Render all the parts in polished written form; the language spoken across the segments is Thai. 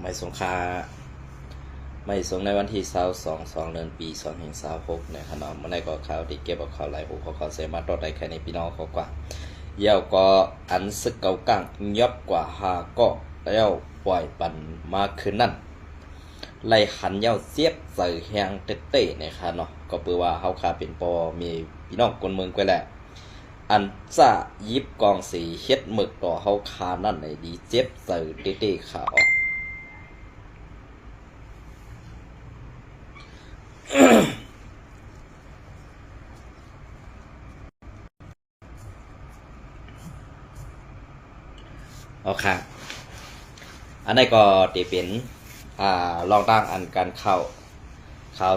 ไม่สงคาไม่สงในวันที่22เดือนปี2026ในขณะเมื่อในก็ข่าวที่เก็บเอาข่าวไหลผู้ขอเสมาตอดได้แค่ในพี่น้องเขากว่าเยี่ยวก็อันซึกเก่ากังยับกว่าหาก็แล้วปล่อยปันมาคืนนั่นไล่หันเย้าเสียบใส่แหงเต้ๆนะครับเนาะก็เปือว่าเฮาคาเป็นปอมีพี่น้องคนเมืองก็แหละอันจะยิบกองสีเฮ็ดหมึกต่อเฮาคานั่นในดีเจ็บใส่เต้ๆขาออกเอาค่ะอันนี้ก็ตีเป็นลองตั้งอันการข่าว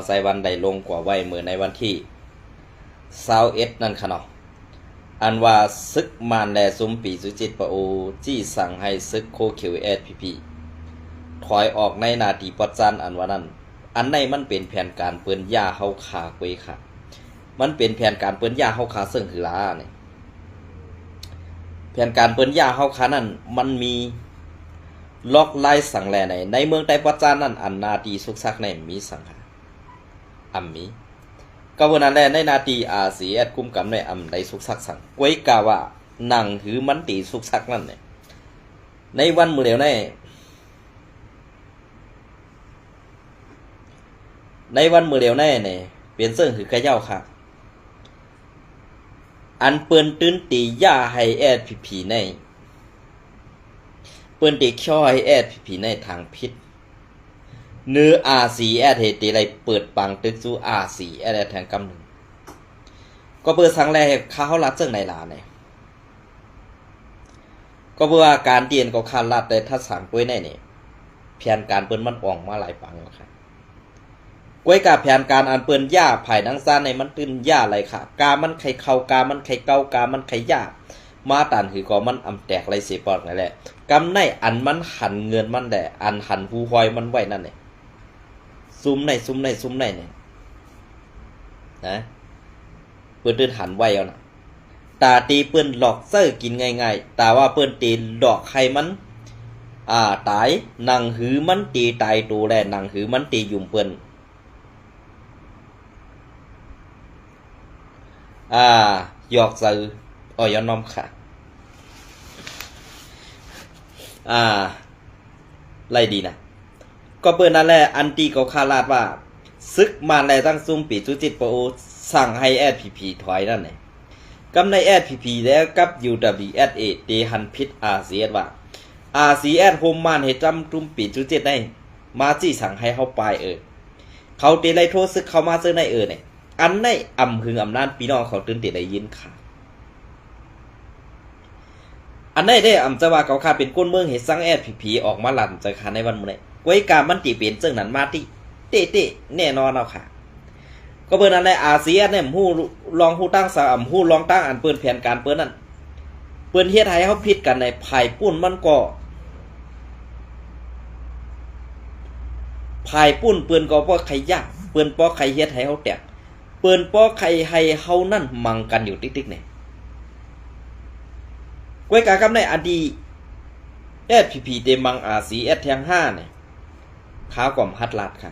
ใส่วันใดลงกว่าไว้เมื่อในวันที่21นั่นค่ะเนาะอันว่าซึกมานแลซุมปีสุจิตปะโอจี้สั่งให้ซึกโคคิวเอสพีพีถอยออกในนาทีปัจจันอันว่านั้นอันในมันเป็นแผนการเปิ้นยาเฮาขาเกวยค่ะมันเป็นแผนการเปิ้นยาเฮาขาซึ่งคือลาเนี่ยแผนการเปิ้นยาเฮาขานั้นมันมีล็อกไล่สั่งแลในเมืองใต้ปัจจันนั้นอันนาทีสุกซักในมีสั่งค่ะมีก็วันนั้นแหละในนาทีRCSกุมกำในได้สุกซักสั่งไว้กาว่านั่งถือมันตีสุกซักนั่นเนี่ยในวันมื้อเดียวในวันมื้อเดียวเนี่ยเปลี่ยนเสื้อคือกระเย้าค่ะอันเปิ้นตื้นตีย่าให้SPPในเปิ้นตีช่อให้SPPในทางผิดเนื้อRCSเฮตีไรเปิดปังตึกสู่RCSทางกำหนึ่งก็เปิดสังแรกข้าวรัดเสื่องในลาเนี่ยก็เพื่อการเตียนก็คารัดได้ทัดสั่งกล้วยในเนี่ยแผนการเปิ้นมันอ่องมาหลายปังแล้วค่ะกล้วยกับแผนการอันเปิ้นย่าภายดังซ่านในมันตื้นย่าอะไรค่ะกามันไข่เข้ากามันไข่เก้ากามันไข่ย่ามาตันคือก็มันอำแตกไรเสียปอดนั่นแหละกำในอันมันหันเงินมันแหละอันหันหูหอยมันไว้นั่นเนี่ยซุ้มในเนี่ยนะเปิ้นตื้นหันไว้เอานะตาตีเปิ้นหลอกเซอร์กินง่ายๆแต่ว่าเปิ้นตีหลอกใครมันตายนังหือมันตีตายตัวแลนังหือมันตียุ่มเปิ้นหยอกซื้ออยน้อมค่ะไล่ดีนะก็เปิ้นนั่นแหละอันตีก็คาดว่าซึกมาแลตั้งซุ่มปีจุจิตปะโอสั่งให้ SPP ถอยนั่นแหละกำใน SPP แล้วกับ UWSA เตหันพิษ RCS ว่า RCS โฮมมานให้จำจุ่มปีจุจิตได้มาจี้สั่งให้เขาไปเขาเตไลโทรซึกเขามาซื้อในเนี่ยอันในหึงอำนาจพี่น้องเขาตื่นเต้นได้ยินค่ะอันในได้จะว่าเขาเป็นก้นเมืองเฮ็ดสั่งSPPออกมาลั่นใจค่ะในวันมื้อนี้กวยกามันติเป็นจังนั้นมาติเตะแน่นอนเอาค่ะก็เปิ้นนั่นแหละRCSเนี่ยฮู้ลองฮู้ตั้งฮู้ลองตั้งอันเปิ้นแผนการเปิ้นนั่นเปิ้นเฮ็ดให้เฮาผิดกันในภายปุ้นมันก็ภายปุ้นเปิ้นก็บ่ใครยากเปิ้นบ่ใครเฮ็ดให้เฮาแตกเปิ้นบ่ใครให้เฮานั่นมังกันอยู่ติ๊กๆนี่กวยกากำในอดีSPP เตมังRCS แทง5เนี่ยขาวก่อมฮัดลาดค่ะ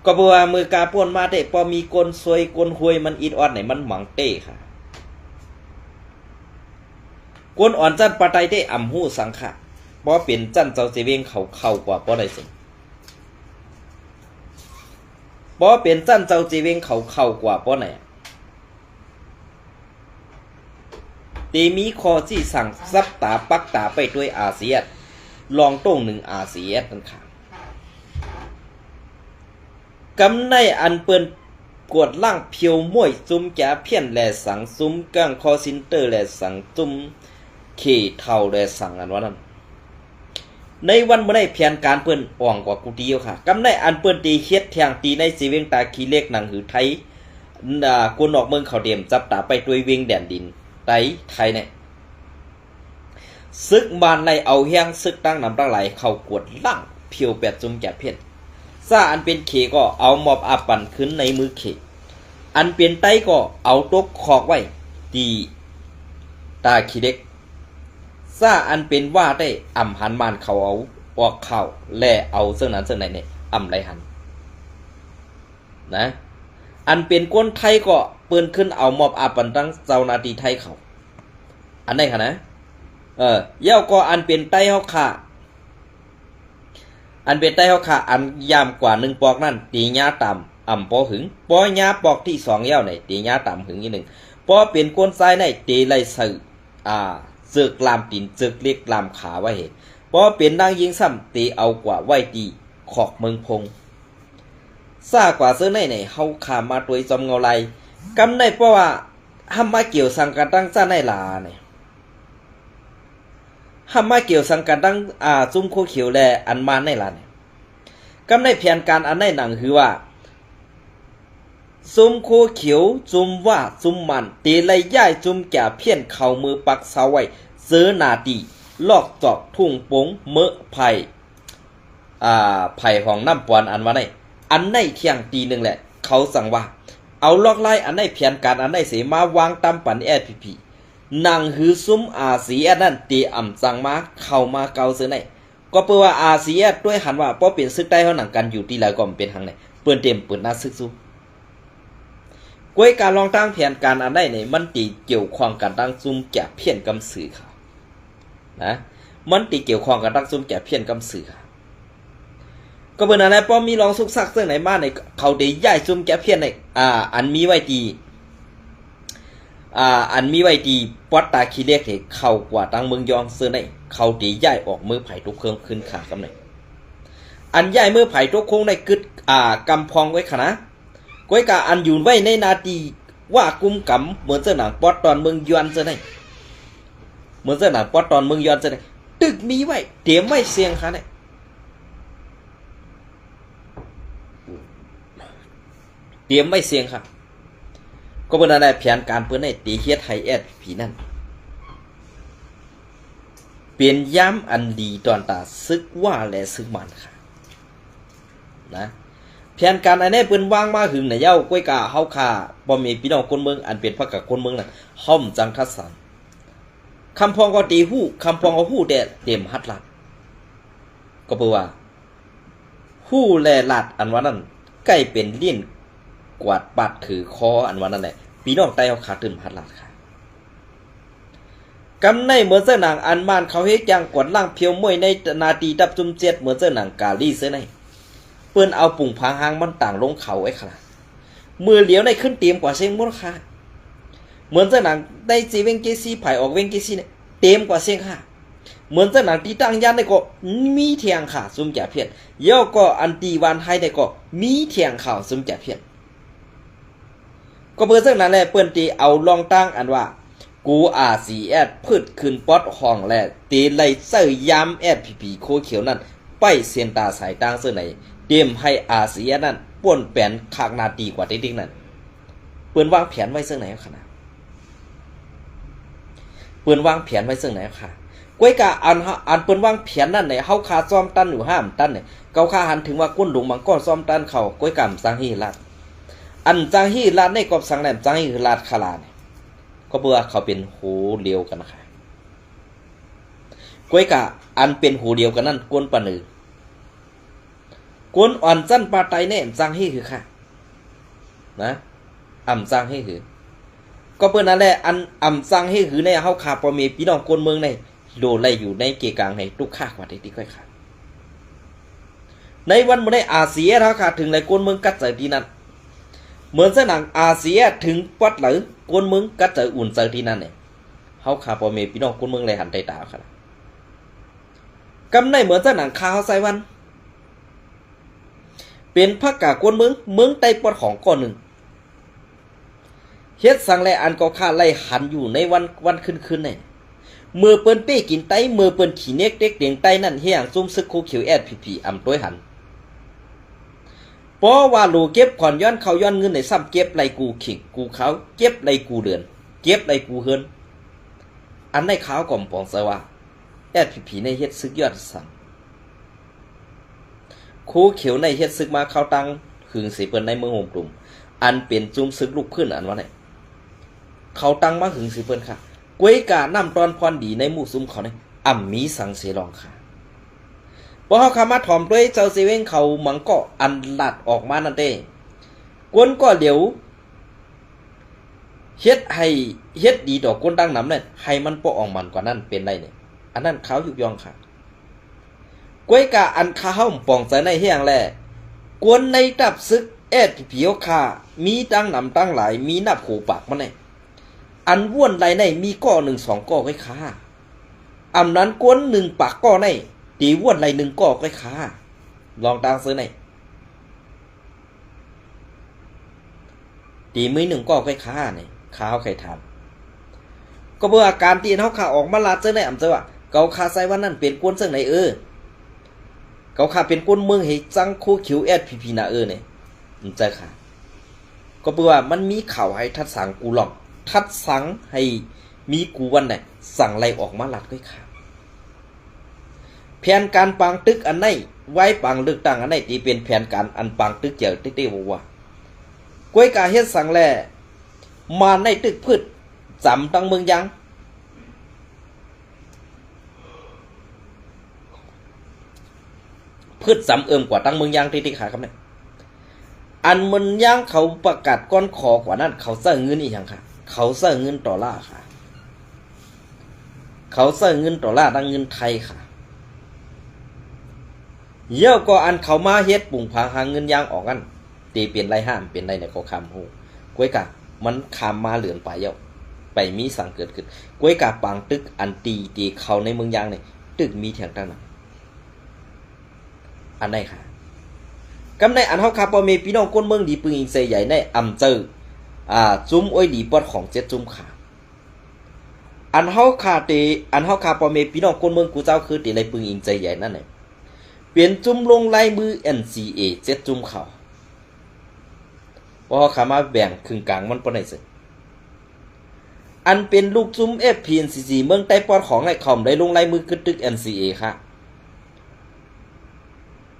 ก็เพราะว่ามือกาป่วนมาได้พอมีกลซวยกลหวยมันอิดออดไหนมันหมังเต้ค่ะกลอ่อนจันปะไตได้หู้สังขะบ่เป็นจันเจ้าเจเวงเข้ากว่าบ่ได้สิบ่เป็นจันเจ้าเจเวงเข้ากว่าบ่ไหนตีมีคอที่สั่งซับตาปักตาไปด้วยRCSลองต้งRCS นั่นค่ะกำในอันเปิ้นกวดล่างเพียวม่วยซุ่มแกเพี้ยนแลสังซุ่มก้างคอซินเตอร์แลสังจุ่มเขเท่าแลสังอันว่านั้นในวันมื้อได้แผนการเปิ้นอ่องกว่ากูตีอยู่ค่ะกำในอันเปิ้นตีเฮ็ดแทงตีในสิเวงตาขี้เล็กหนังหือไทยกูนอกเมืองเขาเดียมจับตาไปด้วยเวงแดนดินไทยเนี่ยซึกบานในเอาแห้งซึกตั้งนำตั้งไหลเข้ากวดล่างเพียวแปดจุ่มแก่เพี้ยนซาอันเป็นเขก็เอามอบอาปั่นขึ้นในมือเขอันเป็นไตก็เอาตกขอกไว้ตีตาขี้เด็กซาอันเป็นว่าได้หันมานเขาเอา ออกข่าวแล่เอาเสื้อนั้นเสื้อไหนเนี่ยอ่ำไรหันนะอันเป็นก้นไทยก็เปิ้นขึ้นเอามอบอาปันตั้งเจ้านาทีไทยเขาอันไหนคะนะเย้าก็อันเป็นไต้เฮาค่ะอันเป็นไต้เฮาค่ะอันยามกว่า1ปอกนั่นตีญาต่ำอ่ำปอหึงปอญาปอกที่2เย้าไหนตีญาต่ำหึงอีก1ปอเป็นก้นซ้ายในตีไลสื่อเสือกลามตีนเสือกเล็กลามขาไว้เหตุปอเป็นนางยิงซ้ำตีเอากว่าไว้ตีขอกเมืองพงซากว่าเสื้อในเฮาขามาตัวจอมเงาไหลกำในเพราะว่าห้ามมาเกี่ยวสังกัดตั้งจ้าในลาเนี่ยห้ามมาเกี่ยวสังกัดตั้งจุ้มโคเขียวแลอันมาในลาเนี่ยกำในแผนการอันในหนังคือว่าจุ้มโคเขียวจุ้มว่าจุ้มมันตีไล่ย่ายจุ้มแก่เพี้ยนเข่ามือปักเสาไว้เสือนาตีลอกจอกทุ่งปงเมื่อไผ่ไผ่ของน้ำปอนอันว่าในอันในเที่ยงตีหนึ่งแหละเขาสั่งว่าเอาลอกไล่อันในแผนการอันในเสมาวางตามปันLPPนางหือซุ้มสีอันนั้นตีอ่ำสั่งมาเข้ามาเกาเสือในก็เปิดว่าสีด้วยหันว่าเพราะเป็นซึกใต้เขาหนังกันอยู่ที่แล้วก็เป็นทางไหนเปิดเต็มเปิดหน้าซึกสู้กวยการลองตั้งแผนการอันใดเนี่ยมันตีเกี่ยวข้องกันตั้งซุ่มแก่เพี้ยนกำสือค่ะนะมันตีเกี่ยวข้องกันตั้งซุ่มแก่เพี้ยนกำสือค่ะก็เป็นอะไรป้อมีลองซุกซักเสื้อไหนมาในเขาได้ย้ายซุ่มแก่เพี้ยนในอันมีไว้ตีอันมีไว้ตีปอดตาขี้เล็กเนี่ยเข้ากว่าตั้งเมืองยองเสื้อในเขาได้ย้ายออกมือไผ่ทุกเครื่องขึ้นขากำไหนอันย้ายมือไผ่ทุกโค้งในกึดกำพองไว้ขนาดก้อยกาอันอยู่ไว้ในนาทีว่ากุมกำเหมือนเสื้อหนังปอดตอนเมืองยวนเสื้อไหนเหมือนเสื้อหนังปอดตอนเมืองยวนเสื้อไหนตึกมีไว้เตรียมไว้เสียงค่ะเนี่ยเตรียมไว้เสียงค่ะก็เป็นอะไรแผนการเพื่อนในตีเฮียไทยผีนั่นเปลี่ยนย้ำอันดีตอนตาซึกว่าและซึกมันค่ะนะแผนการอันนี้เปิ้นวางมาหึงในเย้าก้อยกาเฮาคาบ่มีพี่น้องคนเมืองอันเป็นพรรคกับคนเมืองน่ะห้อมจังคัดสรรคำพองก็ตีฮู้คำพองก็ฮู้แต่เต็มหัดลัดก็เปว่าฮู้แลลัดอันว่านั้นใกล้เป็นเลี่ยนกวาดปัดถือคออันว่านั้นแหละพี่น้องใต้เฮาขาตื่นหัดลัดค่ะกำในเหมือนเสื้อหนังอันมานเขาเฮ็ดจังกวดล่างเพียวมวยในนาทีดับจุ่มเจ็ดเหมือนเสื้อหนังกาลีเสื้อในเปิ้นเอาปุ่งพางหางมันต่างลงเขาไอ้ขนาดมือเหลียวในขึ้นเตรียมกว่าเสียงมูลค่าเหมือนเจ้าหนังได้จีเวงเกซีไผ่ออกเวงเกซีเนี่ยเตรียมกว่าเสียงค่ะเหมือนเจ้าหนังที่ตั้งยันในก็มีเทียงค่ะซุ่มแก่เพี้ยนย่อก็อันตีวันไทยในก็มีเทียงข่าวซุ่มแก่เพี้ยนก็เปิ้นเจ้าหนังแหละเปิ้นตีเอาลองตั้งอันว่ากูพืชขึ้นป๊อดห้องแหละตีไล่เสื้อยามLPPโคเขียวนั่นไปเสียนตาสายตั้งเสื้อไหนเตรียมให้นั่นป่วนแผนขากนาตีกว่าติ๊กนั่นเปิ้นวางแผนไว้เสื่อไหนขนาดเปิ้นวางแผนไว้เสื่อไหนค่ะก้อยกาอันเปิ้นวางแผนนั่นเนี่ยเฮาคาซ้อมตันอยู่5ตันเนี่ยเกาคาหันถึงว่าก้นหลงมังก้อนซ้อมตันเขาก้อยกำสังฮีลาดอันจังฮีลาดในกอบสังแหลมจังฮีลาดคาลาเนี่ยก็เบื่อเขาเป็นหูเดียวกันค่ะก้อยกาอันเป็นหูเดียวกันนั่นก้นปะนือกวนอ่อนจันปาไตเนี่ยจังให้คือค่ะนะอ่ำจังให้คือก็เปิ้นนั่นแหละอันอ่ำจังให้คือในเฮาขาปอมีพี่น้องคนเมืองในโดไล่อยู่ในเกกลางในทุกค่ากว่าได้ที่ค่อยค่ะในวันมื้อในเฮาขาถึงในคนเมืองกัดใจที่นั่นเหมือนเส้นหนังถึงปัดหรือคนเมืองกัดใจอุ่นใจที่นั่นเนี่ยเฮาขาปอมีพี่น้องคนเมืองเลยหันใจตาค่ะกำในเหมือนเส้นหนังคาเฮาใส่วันเป็นพรรคกากวนเมืองใต้ปอดของก้อนหนึ่งเฮ็ดสังแลอันก็ค่าไล่หันอยู่ในวันขึ้นเนี่ยเมื่อเปิ้นเป้กินไตเมื่อเปิ้นขี้เน็กเด็กเดียงไตนั่นเฮียงซุ่มซึกโคเขียวLPPอำต้วยหันเพราะว่าโลเก็บผ่อนย้อนเขาย้อนเงินในซ้ำเก็บไรกูขิงกูเขาเก็บไรกูเดือนเก็บไรกูเฮินอันในขาวก่อมปองซะว่าLPPในเฮ็ดซึกยอดสั่งโคเขียวในเฮ็ดซึกมาเข้าตังหึงสิเปิ้นในเมืองโฮมกลุ่มอันเป็นจุ่มซึกลูกขึ้นอันว่าไหนเขาตังมาหึงสิเปิ้นค่ะกวยกาน้ำตอนพรดีในหมู่ซุ่มเขาเนี่ยอ่ำมีสังเสรองค่ะ พอเฮาขามาถ่อมด้วยเจ้าเซเว่นเขามังก็อันลัดออกมานั่นเด้กวนก็เดี๋ยวเฮ็ดให้เฮ็ดดีดอกก้นดังน้ำเนี่ยให้มันปอออกมันกว่านั้นเป็นได้เนี่ยอันนั้นเขายุกยองค่ะกวยกะอันข้าวป่องใส่ในเฮียงแลกวนในดับซึกแอดผิวค่ะมีตั้งน้ำตั้งหลายมีนับหูปากมันเนี่ยอันว่วนไรในมีก้อหนึ่งสองก้อไว้ค่ะอันนั้นกวนหนึ่งปากก้อในตีว่วนไรหนึ่งก้อไว้ค่ะลองตั้งซื้อในตีมือหนึ่งก้อไว้ค่ะเนี่ยข้าวใครทำก็เบื่ออาการตีนเขาขาออกมาลาเจ้าในอ่ำเจ้าว่าเกาคาไซวันนั่นเป็นกวนเจ้าไหนเกาคาเป็นกวนเมืองให้จังคู่คิวแอดพีนะเนี่ยมันเจ้าค่ะก็เบื่อมันมีข่าวให้ทัดสังกูหลอกทัดสังให้มีกูวันไหนสั่งไล่ออกมาลัดด้วยค่ะแผนการปังตึกอันไหนไว้ปังเลือกตั้งอันไหนที่เป็นแผนการอันปังตึกเจียวติ๊กติ๊กว่ากวยกาเฮ็ดสั่งแลมาในตึกพืชจำตั้งเมืองยังพืชจำกว่าตั้งเมืองยังที่ขาครับเนี่ยอันมันยังเขาประกาศก้อนคอกว่านั้นเขาเสนอเงินอีกอย่างค่ะเขาเสนอเงินดอลลาร์ค่ะเขาเสนอเงินดอลลาร์ตั้งเงินไทยค่ะเยอะก็อันเขามาเฮ็ดปุ่งพางหาเงินยางออกกันตีเปลี่ยนไรห้ามเปลี่ยนไรเนี่ยเขาคำหูกวยกะมันคำมาเหลืองไปเยอะไปมีสั่งเกิดขึ้นกวยกะปังตึกอันตีเขาในเมืองยางเนี่ยตึกมีแถงตั้งนั้นอันไหนค่ะกำในอันเฮาคาปอเมพี่น้องก้นเมืองดีปึงอิงเซใหญ่ในอำเจอจุ้มอ้อยดีปอดของเจ็ดจุ้มขาอันเฮาคาเตอันเฮาคาปอเมพี่น้องก้นเมืองกูเจ้าคือตีไรปึงอิงเซใหญ่นั่นแหละเปลี่ยนจุ้มลงลายมือ NCA เจ็ดจุ้มเขาพอขามาแบ่งครึ่งกลางมันปนไหนสิอันเป็นลูกจุ้ม FPNCC เมืองใต้ปอดของไอ้คอมได้ลงลายมือขึ้นตึก NCA ค่ะ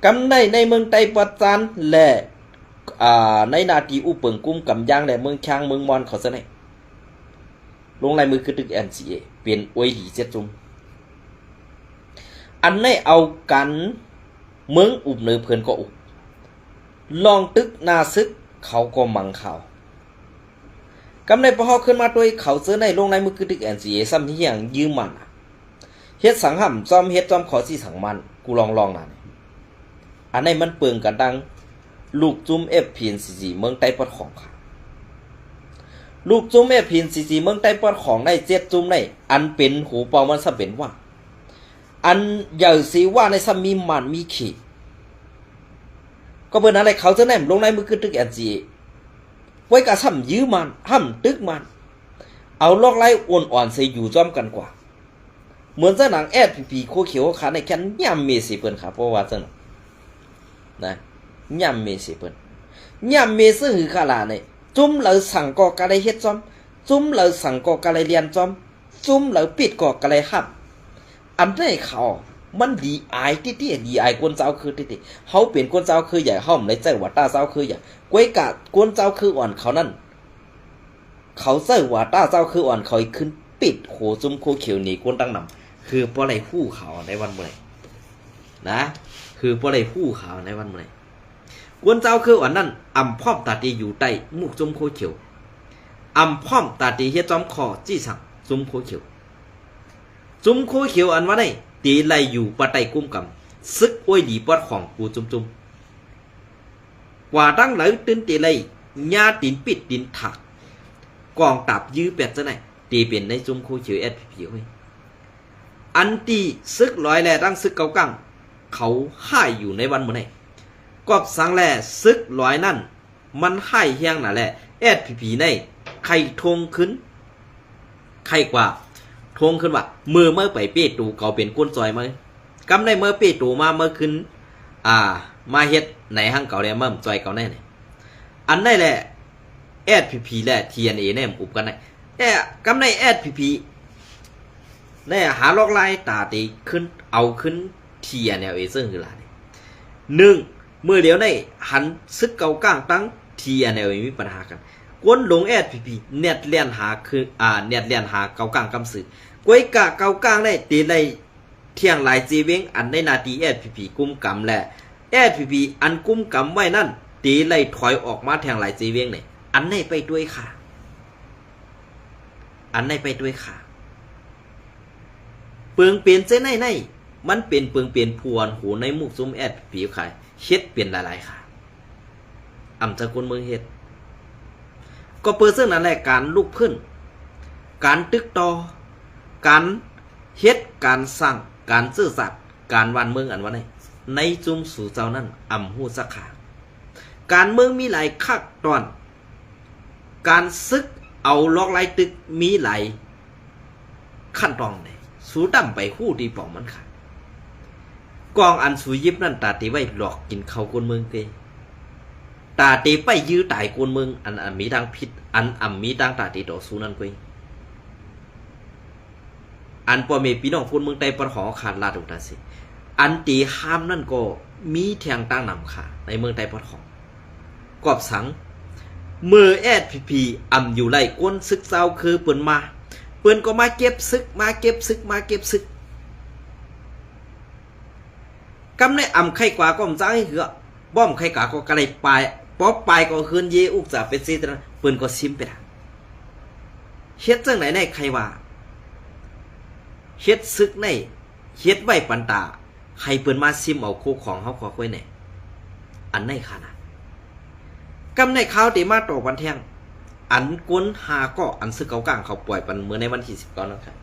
กำในเมืองไต้ปัจจานและในนาทีอุปเปิงกุ้มกำยางและเมืองช้างเมืองมอนเขาซะไหนลงลายมือคือตึก NCA เปลี่ยนอวยดีเจ็ดจุ่มอันในเอากันเมืองอุบเนือเพื่อนก็อุบลองตึกนาซึกเขาก็มังเขากำในพอขึ้นมาด้วยเขาเสื้อในลงลายมือคือตึก NCA ซ้ำที่อย่างยืมมันเฮ็ดสังห่ำจอมเฮ็ดจอมขอสี่สังมันกูลองน่ะอันนี้มันเปลืองกันดังลูกจุ้ม FPNCC เมืองใต้ปอดของค่ะลูกจุ้ม FPNCC เมืองใต้ปอดของในเจ็ดจุ้มในอันเป็นหูเป่ามันสะเป็นว่าอันใหญ่สีว่าในซ้ำมีมันมีขีดก็เปิดอะไรเขาจะแนมลงในมือคือตึก NCA ไว้กับซ้ำยื้อมันห้ำตึกมันเอาลอกไล่อ่อนๆใส่อยู่จ้อมกันกว่าเหมือนเจ้าหนังแอดผีโคเขียวขาในแค่ย่ำเมสิเปิ้นค่ะเพราะว่าเจ้านะย่ำเมสิเปิ้นย่ำเมซึหือขาลาเนี่ยจุ้มเหลือสั่งก่อกะไรเฮ็ดจ้อมจุ้มเหลือสั่งก่อกะไรเรียนจ้อมจุ้มเหลือปิดก่อกะไรฮับอันได้เขามันดีอายที่ดีอายกวนเจ้าคือที่เขาเปลี่ยนกวนเจ้าคือใหญ่ห้อมในใจว่าตาเจ้าคือใหญ่กวยกะกวนเจ้าคืออ่อนเขานั่นเขาเจ้าว่าตาเจ้าคืออ่อนเขาขึ้นปิดโหจุ้มโคเขียวหนีกวนตั้งนำคือเพราะอะไรผู้เขาในวันเมื่อไรนะคือเพราะอะไรผู้ขาวในวันเมื่อไรกวนเจ้าคือวันนั้นอ่ำพร้อมตาตีอยู่ใต้มุกจุ้มโคเขียวอ่ำพร้อมตาตีเฮ็ดจอมคอจี้สั่งจุ้มโคเขียวจุ้มโคเขียวอันว่าได้ตีไล่อยู่ปะไตกุ้มกำซึกอ้วยดีปอดของกูจุ้มกว่าตั้งไหลตื่นตีไล่ญาตินปิดดินถักกองตับยื้อเป็ดซะไหนตีเป็นในจุ้มโคเขียวFPPเว้ยอันตีซึกร้อยแลตั้งซึกเกากังเขาให้อยู่ในวันเมื่อไหร่กอบสังแลซึกร้อยนั่นมันให้เฮียงน่ะแหละFPPในใครทงขึ้นใครกว่าทงขึ้นว่าเมื่อไปเป้ตูเขาเป็นก้นซอยมั้ยกำได้เมื่อเป้ตูมาเมื่อขึ้นมาเฮ็ดไหนห้างเก่าเนี่ยเมื่อซอยเก่าแน่เนี่ยอันได้แหละFPP และ TNA เนี่ยอุบกันได้แต่กำได้FPP เนี่ยหาลอกไล่ตาตีขึ้นเอาขึ้นTNLA ซึ่งคืออะไรหนึ่งเมื่อเดี๋ยวในหันซึกเก่าก้างตั้ง TNLA มีปัญหากันกวนหลงFPP เน็ตเลียนหาคือเน็ตเลียนหาเก่าก้างกำสือกวยกะเก่าก้างได้ตีได้ เที่ยงหลายจีเวงอันในนาทีSPPกุมกำแหละSPPอันกุมกำไว้นั่นตีไล่ถอยออกมาแทงหลายจีเวงเนี่ยอันไหนไปด้วยค่ะอันไหนไปด้วยค่ะเปลืองเปลี่ยนเจ้ในมันเป็นเปลืองเปลี่ยนพวนหูในมุกซุ้มSPPขายเฮ็ดเปลี่ยนหลายๆค่ะอำจากคนเมืองเฮ็ดก็เปิดซึ่งนั่นแหละการลุกขึ้นการตึกต่อการเฮ็ดการสร้างการซื่อสัตย์การวันเมืองอันวันไหนในจุมสู่เจ้านั้นอำหูสักขาการเมืองมีหลายขั้นตอนการซึกเอาล็อกไล่ตึกมีหลายขั้นตอนเลยสู้ดำไปหู้ดีป่องมันค่ะกองอันสูยิบนั่นตาตีไว้หลอกกินเขาคนเมืองเตตาตีไปยื้อตายคนเมืองอันมีทางผิดอันมีทางตาตีต่อสู้นั่นเว้ยอันพอเมพี่น้องคนเมืองใต้ปะหอขาดลาดุตาสิอันตีห้ามนั่นก็มีแทงตั้งนำค่ะในเมืองใต้ปะหอกอบสังเมื่อSPPอยู่ไล่ก้นซึกเจ้าคือเปิ้นก็มาเก็บซึกกำในไข่กว่าก็มจ้างให้เหือบ้อมไข่กว่าก็กระไรปลายป๊อปปลายก็เฮือนเยอุกจะเป็นซีตนะเปิ้นก็ซิมไปละเฮ็ดจังไหนในใครว่าเฮ็ดซึกในเฮ็ดไว้ปันตาให้เปิ้นมาซิมเอาโคของเฮาขอค่อยแหน่อันในขนาดกำในข่าวที่มาต่อวันแทงอันกวนหาก็อันซึกเก่ากลางเขาปล่อยปันเมื่อในวันที่19นะครับ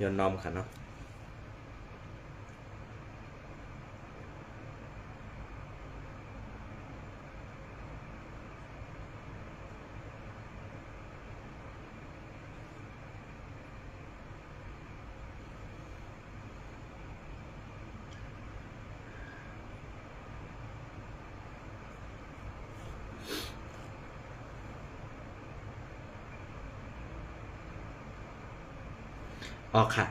ย้อนนอมค่ะเนาะออกค่ะ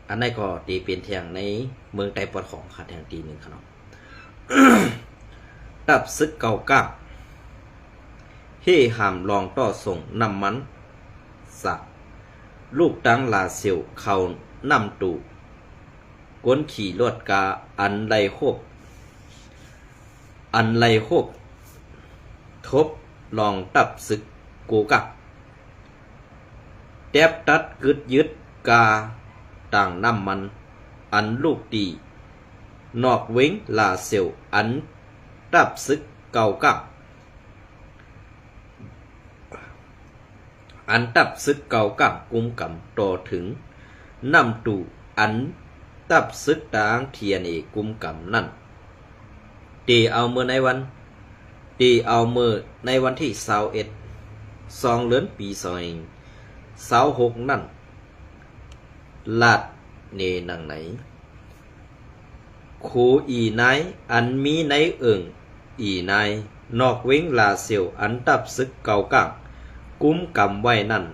อันนี้ก็ตีเป็นเทียงในเมืองไต้ปอดของค่ะแทงตีหนึ่งค่ะเนาะ ดับซึกเก่าก้าเฮ่หามลองต่อส่งนำมันสักลูกตังลาเซียวเขานำตูก้นขี่รถกาอันไลโคบทบลองตับซึกโกกักแทบตัดกึดยึดกาต่างน้ำมันอันลูกตีนอกเว้งลาเซียวอันตับซึกเก่ากักอันตับซึกเก่ากักกุมกำต่อถึงน้ำตูอันตับซึกต่างเทียนเอกุมกำนั่นตีเอาเมื่อในวันที่21 เดือนปี26นั่นลาดเนนังไหนโคอีนายอันมีในเอิงอีนายนอกเว้งลาเซียวอันตับซึกเก่ากังกุมกำไว้นั่น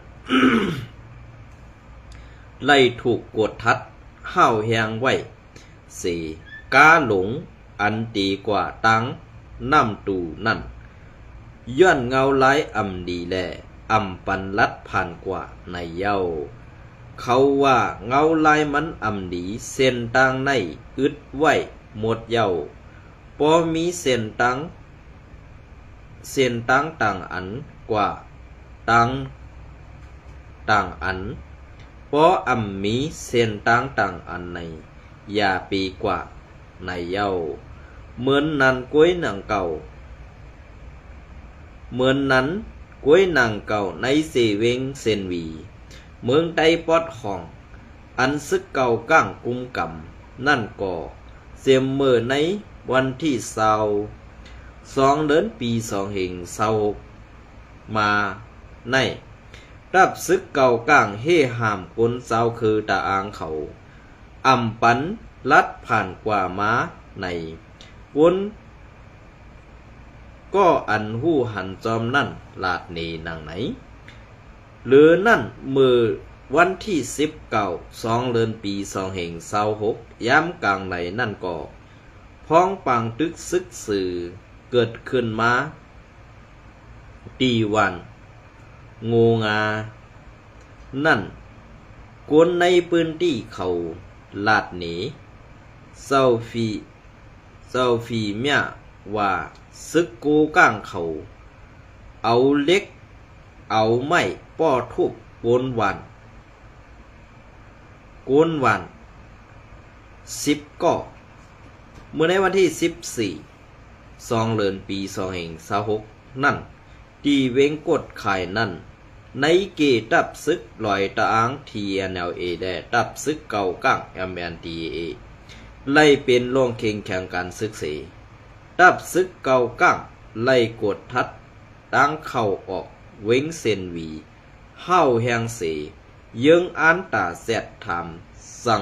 ไล่ถูกกดทัดห้าวแหงไว้4กาหลงอันตีกว่าตังน้ำตูนั่นย้อนเงาไล่อำดีแลอำปันลัดผ่านกว่าในเย้าเขาว่าเงาลายมันอำดีเส้นตังในอึดไว้หมดเย้าพอมีเส้นตังต่างอันกว่าตังอันพออำมีเส้นต่างอันในอย่าปีกว่าในเย้าเหมือนนันก้วยหนังเก่า เหมือนนั้นก้วยนางเก่าในเซเวงเซนวีเมืองไตปอดห้องอันซึกเก่าก้างกุมกำนั่นก่อเสียมเมื่อในวันที่2 เดือนปี2 เหง26มาในรับซึกเก่าก้างเฮหามกลสาวคือตาอางเขาอำปันลัดผ่านกว่าม้าในวนก็อันหู้หันจอมนั่นลาดเนนางไหนหรือนั่นมือวันที่2 เดือนปี2 เหง26ย้ำกลางในนั่นก็พ้องปังตึกซึกสื่อเกิดขึ้นมาตีวันงูงานั่นกวนในพื้นที่เขาลาดหนีเซาฟีเมียว่าซึกกูก้างเขาเอาเล็กเอาไม้ป้อทุบโกนวัน10ก่อเมื่อในวันที่2 เดือนปี2 เหง26นั่นที่เวงกดขายนั่นในเกตับซึกลอยตะอาง TNLA ได้ตับซึกเก่าก้าง MNDAA ไล่เป็นล่องเข่งแข่งการศึกษาตับซึกเก่าก้างไล่กดทัดตั้งเข้าออกเว้งเซนวีเฮ้าแหงเสยิงอันตาแซดทำส่อ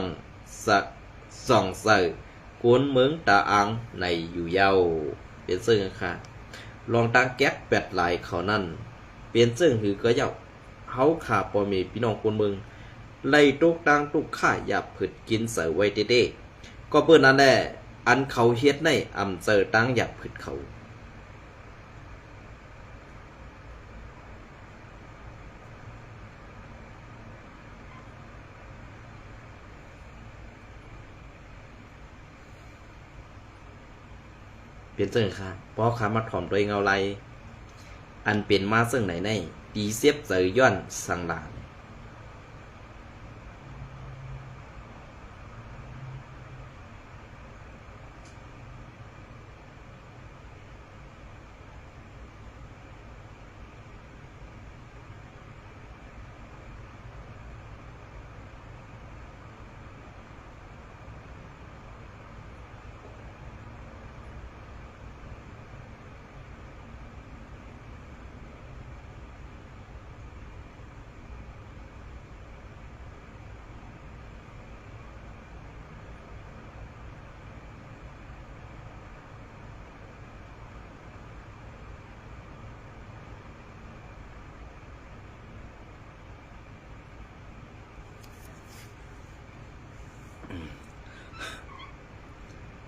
งเสือกวนเมืองตาอังในอยู่เยาเป็นซึ่งค่ะลองตั้งแก๊ปแปดหลายเขานั่นเป็นซึ่งหือก็เยาเขาขาปอมีพี่น้องคนเมืองไล่ตุกตังตุกข่าหยับผึดกินเสือไว้เต้ๆก็เปิ้นนั่นแหละอันเขาเฮ็ดในอำเจอตั้งหยับผึดเขาเป็นซึ่งค่ะเพราะขามาถ่อมตัวเองเอาไรอันเป็นมาซึ่งไหนในตีเสียบเสือย้อนสังหลาน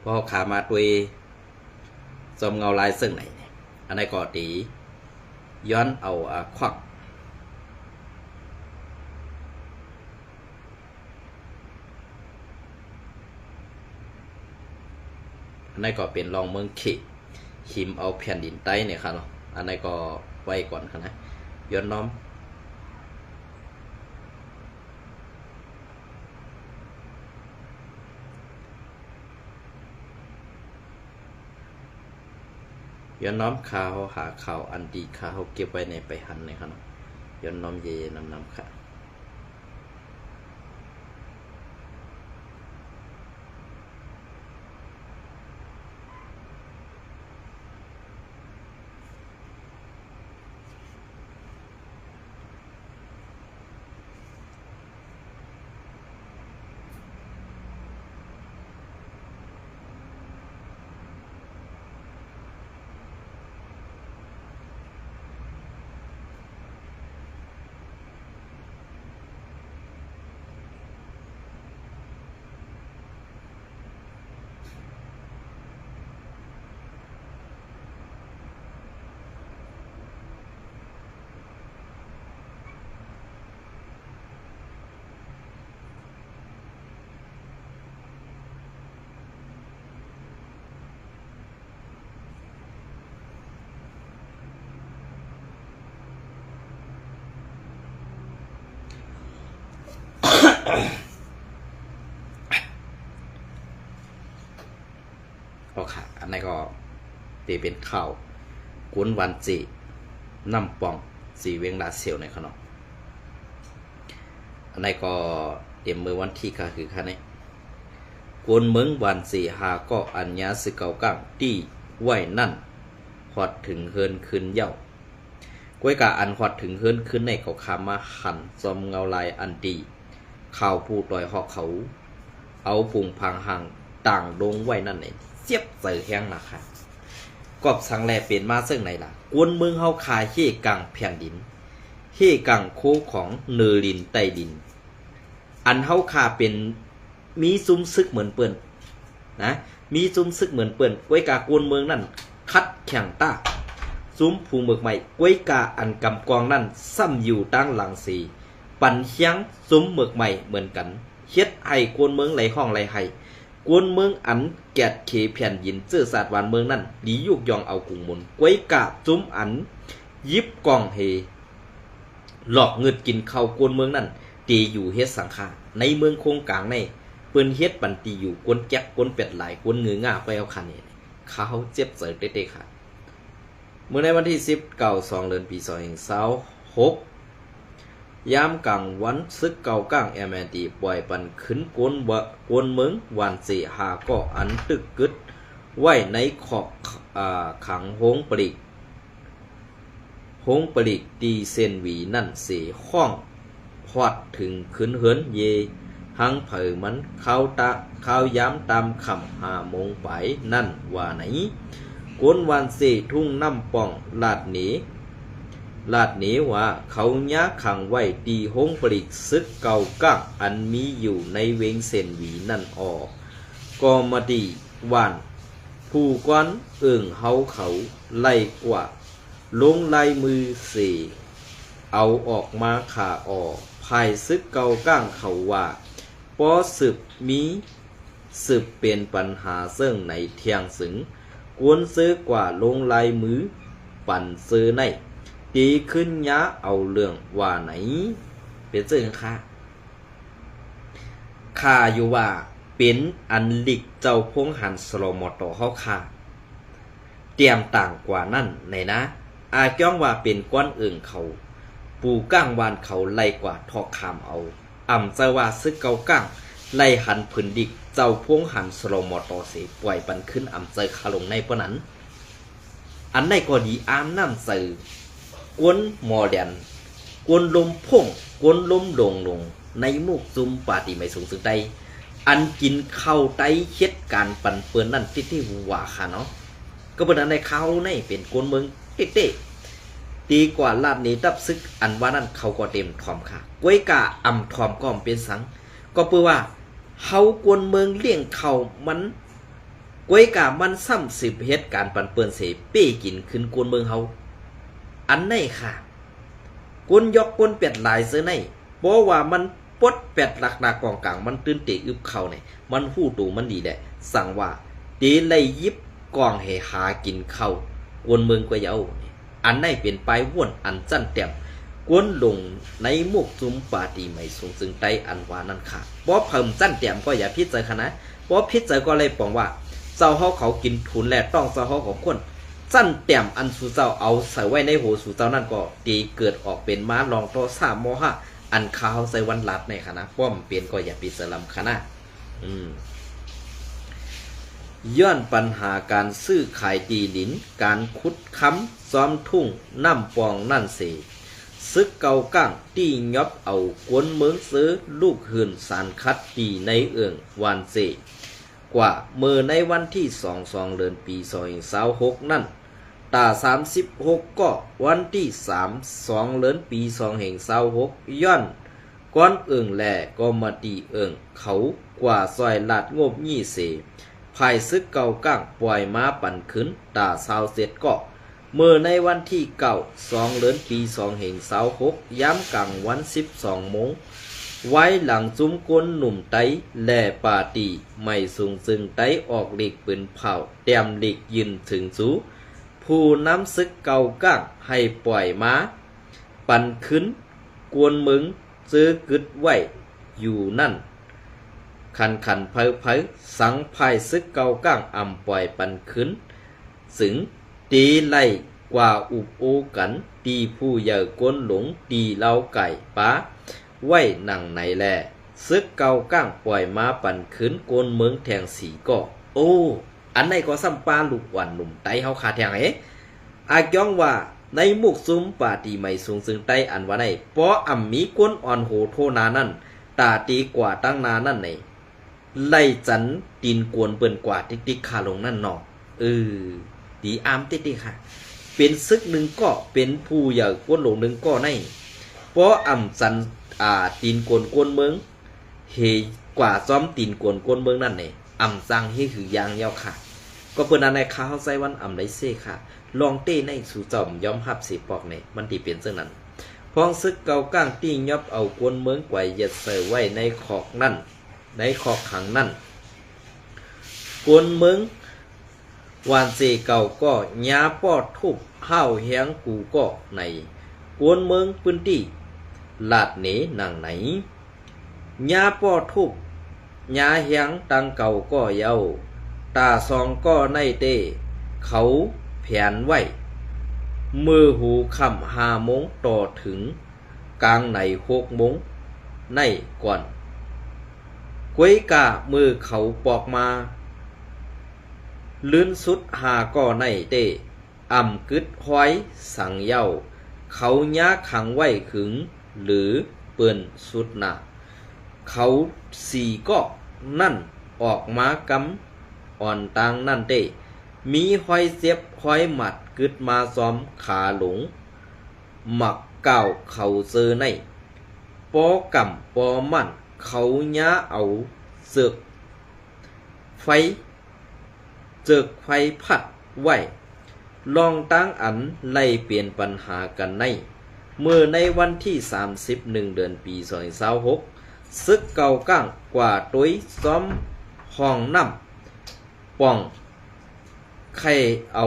พอขามาตัวจอมเงาลายซึ่งไหนอันไหนก็ตีย้อนเอาควักอันไหนก็เป็นรองเมืองขิมเอาแผ่นดินใต้เนี่ยครับเนาะอันไหนก็ไว้ก่อนครับนะย้อนน้อมย้อนน้อมข่าวหาข่าวอันดีข่าวเก็บไว้ในไปหันเลยครับย้อนน้อมเยนำค่ะเอาค่ะอันนี้ก็ตีเป็นข้าวกวนวันจี น้ำป่องสีเวียงลาเซียวในขนมอันนี้ก็เตรียมมือวันที่ค่ะคือค่ะนี่กวนเมืองวันสี่หาก็อัญญาสึกเก่ากังที่ไหวนั่นหอดถึงเฮินคืนเย้ากวยกะอันหอดถึงเฮินคืนในเขาคามาหันซอมเงาลายอันดีข่าวผู้ต่อยหอกเขาเอาปุ่งพังหังต่างดงไว้นั่นเองเสียบใส่แห้งนะคะกอบสังแลเป็นมาซึ่งไหนล่ะกวนเมืองเฮาขายเฮกังแผ่นดินเฮกังโคของเนรินใต้ดินอันเฮาขาเป็นมีซุ้มซึกเหมือนเปิ้นนะมีซุ้มซึกเหมือนเปิ้นกวยกากวนเมืองนั่นคัดแข่งต้าซุ้มผูเมือกใหม่กวยกาอันกำกองนั่นซ้ำอยู่ตั้งหลังสีปั่นเชียงซุ้มเมือกใหม่เหมือนกันเฮ็ดให้กวนเมืองไหลห้องไหลไห้กวนเมืองอันแกดเขแผ่นยินเจื้อศาสตร์วานเมืองนั่นดียุกยองเอากุงมุนกวยกาซุ้มอันยิบกองเฮหลอกเงิดกินเข้ากวนเมืองนั่นตีอยู่เฮ็ดสังฆาในเมืองโคงกลางในเปิ้นเฮ็ดปันตีอยู่กวนแจ๊กกวนเป็ดหลายกวนเงือง่าไปเอาคันนี่เขาเจ็บเสยเตะๆค่ะเมื่อในวันที่19 เดือนปี2026ยามกลางวันซึกเก่าก้างแอมแอนตีปล่อยปันขึ้นกวนเมืองวันสี่หาก็อันตึกกึดไว้ในขอบขังโฮงปลีกตีเซนหวีนั่นเสียห้องพอดถึงขึ้นเหินเยหังเผยมันเข้าย้ำตามคำ5 โมงไปนั่นว่าไหนกวนวันเสทุ่งน้ำป่องลาดหนีว่าเขาย้าขังไว้ตีโฮงปลีกซึกเก่าก้างอันมีอยู่ในเวงเซนหวีนั่นออกก็มาดีวันผู้กวนเฮาเขาไล่กว่าลงลายมือเสเอาออกมาขาออกภายซึกเก่าก้างเขาว่าปอสืบเป็นปัญหาเสิ่งในเทียงสึงกวนซื้อกว่าลงลายมือปั่นซื้อในตีขึ้นยะเอาเรื่องว่าไหนเป็นซึ่งค่าอยู่ว่าเป็นอันลิกเจ้าพงหันสโลมอตเฮาค่าเตรียมต่างกว่านั่นในนะอาจ้องว่าเป็นก้อนเขาปูก้างวานเขาไล่กว่าทอกคำเอาเจ้าว่าซึกเก่าก้างไล่หันผืนดิกเจ้าพวงหันสโลมอตเสปล่อยปันขึ้นเจอขาลงในปนั้นอันในก็ดีน้ำเสือกวนหมอแดนกวนลมพุ่งกวนลมลงในมุกซุมปาติไม่สูงสึงใดอันกินเข้าไตเฮ็ดการปั่นเปื้อนนั่นที่ว่าค่ะเนาะก็เป็นอันในเขาในเป็นกวนเมืองเต้ตีกว่าลาดนี้ตับซึกอันว่านั่นเขาก็เต็มทอมค่ะกวยกะทอมก็เป็นสังก็เพื่อว่าเฮากวนเมืองเลี้ยงเขามันกวยกะมันซ้ำสิบเฮ็ดการปั่นเปื้อนเสเป้กินขึ้นกวนเมืองเฮาอันไหนค่ะกวนยกกวนเป็ดหลายเสือในเพราะว่ามันปดเป็ดหลักๆกองกลางมันตื่นเตะอึบเข้าเนี่ยมันหู้ตูมันดีแหละสั่งว่าตีไล่ยิบกองให้หากินเข้ากวนเมืองก็เยาอันไหนเป็นปลายว่นอันจั่นแต้มกวนลงในมุกซุมปาตีไม่สูงซึ่งใต้อันว่านั่นค่ะเพราะเพิ่มจั่นแต้มก็อย่าพิจารณาเพราะพิจารณาก็เลยปองว่าเจ้าเขากินทุนแลต้องเจ้าของคนสั้นแต้มอันสู่เจ้าเอาใส่ไว้ในโหสู่เจ้านั่นก็ตีเกิดออกเป็นม้าลองโต3 โมหะอันข้าวใส่วันลัดในคณะป้อมเปลี่ยนก็อย่าปิดสลัมคณะย้อนปัญหาการซื้อขายตีดินการขุดค้ำซ้อมทุ่งน้ำปองนั่นเสซึกเก่าก้างตียบเอากวนเมืองซื้อลูกหื่นสารคัดตีในวานเสกว่าเมื่อในวันที่2 เดือนปี2026นั่นตา36ก็วันที่2 เดือนปี2026ย้อนก้อนแหล่ก็มาตีเขากว่าซอยลาดงบ20เสภายซึกเก่าก้างปล่อยมาปั่นขึ้นตา27ก็เมื่อในวันที่2 เดือนปี2026ย้ำกลางวัน12 โมงไว้หลังจุ้มก้นหนุ่มไตแหล่ปาตีไม่สูงซึ่งไตออกหลีกปืนเผาเตรียมหลีกยืนถึงสูผู้น้ำซึกเก่าก้างให้ปล่อยมาปั่นขึ้นกวนมึงซื้อกึดไว้อยู่นั่นคันเผยสังภายซึกเก่าก้างปล่อยปั่นขึ้นสึงตีไล่ กว่าอุบโอกันตีผู้ใหญ่ก้นหลงตีเล่าไก่ป้าไว้หนังไหนแลซึกเกาก้างปล่อยมาปั่นขืนโกนเมืองแทงสีก็โอ้อันไหนก็ซ้ำปาลูกหวันหนุ่มไตเฮาขาแทงอาจ้องว่าในมุกซุ้มป่าตีไม่สูงซึ่งไตอันว่าในเพราะอ่ำมีก้นอ่อนโหโทนานั่นตาตีกว่าตั้งนานั่นไหนไล่จันตีนกวนเปิ้นกว่าติ๊กๆขาลงนั่นเนาะตีอามติ๊กๆค่ะเป็นซึกหนึ่งก็เป็นผู้ใหญ่ก้นหลงหนึ่งก็ในเพราะอ่ำจันตีนกวนเมืองเฮกว่าซ้อมตีนกวนเมืองนั่นเนี่ยอ่ำจังเฮคือยางยาวค่ะก็เปิ้นอันในข้าวไส้วันอ่ำไรเซ่ค่ะลองเต้ในสู่จอมยอมหับสีปอกเนี่ยมันตีเปลี่ยนซึ่งนั้นพ้องซึกเกาก้างตียอบเอากวนเมืองกว่าเย็ดเสไว้ในขอกนั่นในขอกขังนั่นกวนเมืองวานเซเก่าก็ยาปอดทุบห้าวแหงกูก็ในกวนเมืองพื้นที่ลาดเหนหนังไหนยาปอดทุบยาแหงตังเก่าก็เยาตาซองก็ในเต้เขาแผนไว้มือหูคำ5 โมงต่อถึงกลางใน6 โมงในก่อนก้วยกามือเขาปอกมาลื่นสุดก็ในเต้อ่ำกึดห้อยสังเย้าเขาย้าขังไว้ขึงหรือเปิ่นสุดหนาเขา4ก็นั่นออกมากำอ่อนตังนั่นเต้มีห้อยเสียบห้อยหมัดกึดมาซ้อมขาหลงหมักเก่าเขาเซอในปอกำปอมั่นเขาย้าเอาเสือกไฟเจือกไฟพัดไว้ลองตั้งอันไล่เปลี่ยนปัญหากันในเมื่อในวันที่31 เดือนปี2026ซึกเก่าก้างกว่าตุ้ยซ้อมห้องน้ำป่องใครเอา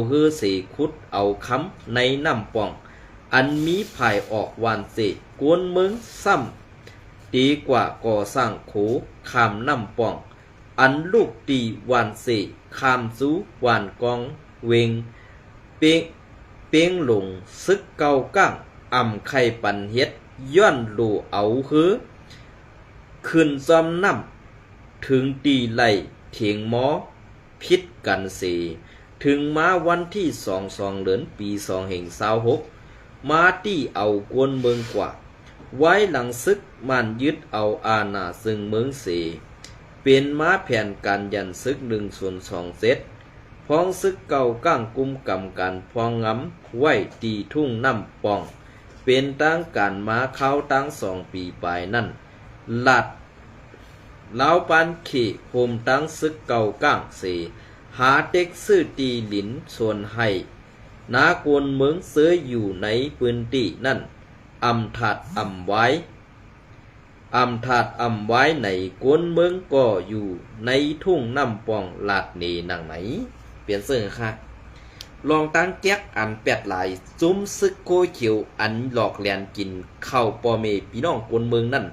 ฮือสีคุดเอาค้ำในน้ำป่องอันมีภายออกวานเสกวนเมืองซ้ำดีกว่าก่อสร้างโขขามน้ำป่องอันลูกตีวานเสขามซูวานกองเวงเปียงหลงซึกเก่าก้างอ่ำไข่ปันเฮ็ดย้อนหลูเอาฮือขึ้นซ้อมน้ำถึงตีไหลเถียงหมอพิษกันเสถึงมาวันที่22 เดือนปี2026มาที่เอากวนเมืองกว่าไว้หลังซึกมันยึดเอาอาณาซึ่งเมืองเสเป็นมาแผนการยันซึก1/2 เซตพ้องซึกเก่าก้างกุมกำกันพองงำไว้ตีทุ่งน้ำป่องเป็นตั้งการมาเข้าตั้ง2 ปีปลายนั่นลัดลาวปานเขโฮมตั้งซึกเก่าก้างเสหาเต็กซื้อตีหลินส่วนให้นากวนเมืองเสืออยู่ในพื้นที่นั่นอำถาดอำไว้ในกวนเมืองก็อยู่ในทุ่งน้ำปองลาดเนหนังไหนเปลี่ยนเสื้อค่ะลองตั้งแก๊กอันแปดหลายจุ้มซึกโกเขียวอันหลอกแหลนกินเข้าปอเมพี่น้องกวนเมืองนั่น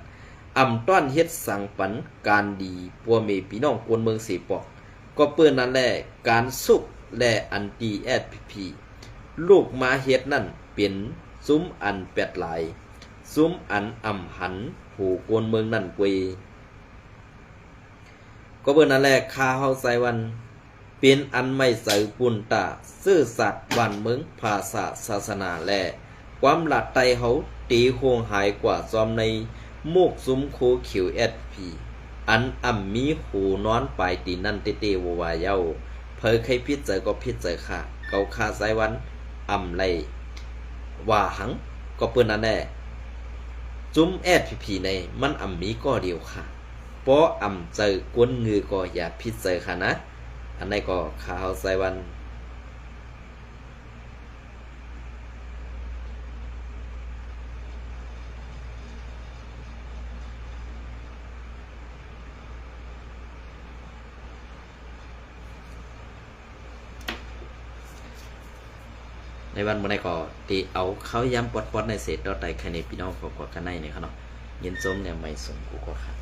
อำต้อนเฮ็ดสั่งปันการดีปัวเมพี่น้องกวนเมืองสีปอกก็เปิ้นนั่นแหละการสุกและอันตีแอดพีลูกมาเฮ็ดนั่นเป็นซุ้มอันแปดหลายซุ้มอันอำหันหูกวนเมืองนั่นกวยก็เปิ้นนั่นแหละคาเฮาใส่วันเป็นอันไม่ใส่ปุ่นตาซื่อสัตย์วันเมืองภาษาศาสนาและความหลัดไตเฮาตีโคงหายกว่าซอมในมูกซุ้มโคเขียวแอดพีอันมีหูนอนปลายตีนั่นเตววาเย้าเพอใครพิจเจอก็พิจเจอค่ะเกาคาไซวันไลว่าหังก็เปิ้นนั่นแหละจุ้มแอดพีในมันมีก็เดียวค่ะเพราะเจอกวนงือก็อย่าพิจเจอค่ะนะอันนี้ก็คาไซวัน ในวันมื้อนี้ก็ตีเอาข้าวยำปอดๆในเศษดอดใดแค่ในพี่น้องก็กันในเนี่ยครับเนาะเย็นส้มเนี่ยไม่สมกูก็ค่ะ